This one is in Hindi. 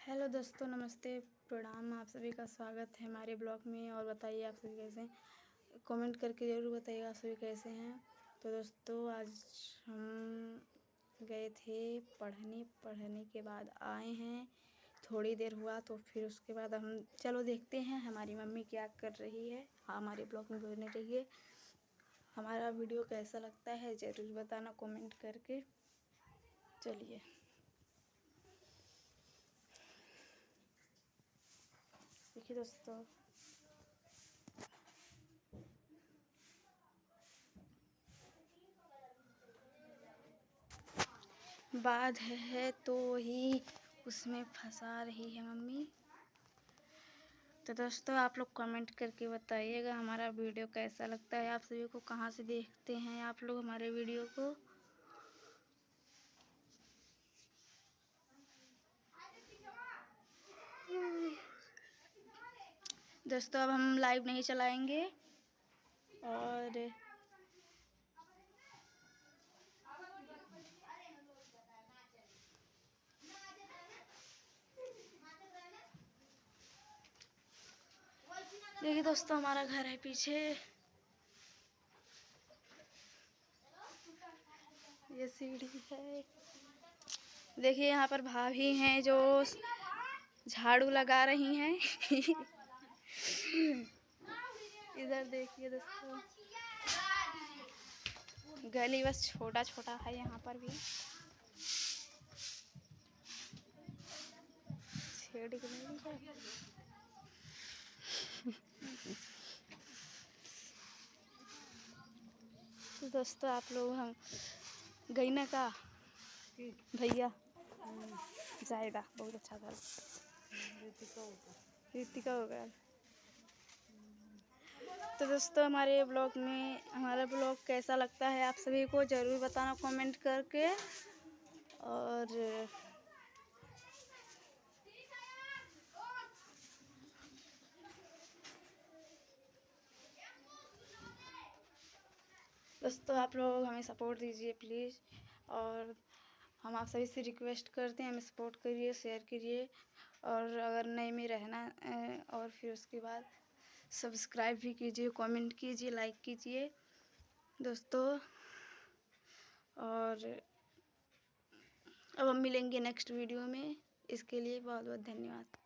हेलो दोस्तों, नमस्ते, प्रणाम। आप सभी का स्वागत है हमारे ब्लॉग में। और बताइए आप सभी कैसे हैं, कमेंट करके ज़रूर बताइएगा आप सभी कैसे हैं। तो दोस्तों आज हम गए थे पढ़ने के बाद आए हैं, थोड़ी देर हुआ तो फिर उसके बाद हम चलो देखते हैं हमारी मम्मी क्या कर रही है। हमारे ब्लॉग में बने रहिए। हमारा वीडियो कैसा लगता है ज़रूर बताना कमेंट करके। चलिए देखिए दोस्तों, बात है तो ही उसमें फंसा रही है मम्मी। तो दोस्तों आप लोग कमेंट करके बताइएगा हमारा वीडियो कैसा लगता है। आप सभी को कहाँ से देखते हैं आप लोग हमारे वीडियो को। दोस्तों अब हम लाइव नहीं चलाएंगे और देखिए दोस्तों हमारा घर है पीछे, ये सीढ़ी है। देखिए यहाँ पर भाभी हैं जो झाड़ू लगा रही हैं। इधर देखिए दोस्तों, गली बस छोटा छोटा है यहाँ पर भी। छेड़ के नहीं है। तो दोस्तों आप लोग हम गईना का भैया जाएगा, बहुत अच्छा था। रीतिका होगा। तो दोस्तों हमारे हमारा ब्लॉग कैसा लगता है आप सभी को ज़रूर बताना कमेंट करके। और दोस्तों आप लोग हमें सपोर्ट दीजिए प्लीज़। और हम आप सभी से रिक्वेस्ट करते हैं हमें सपोर्ट करिए, शेयर करिए। और अगर नए में रहना और फिर उसके बाद सब्सक्राइब भी कीजिए, कमेंट कीजिए, लाइक कीजिए दोस्तों। और अब हम मिलेंगे नेक्स्ट वीडियो में। इसके लिए बहुत बहुत धन्यवाद।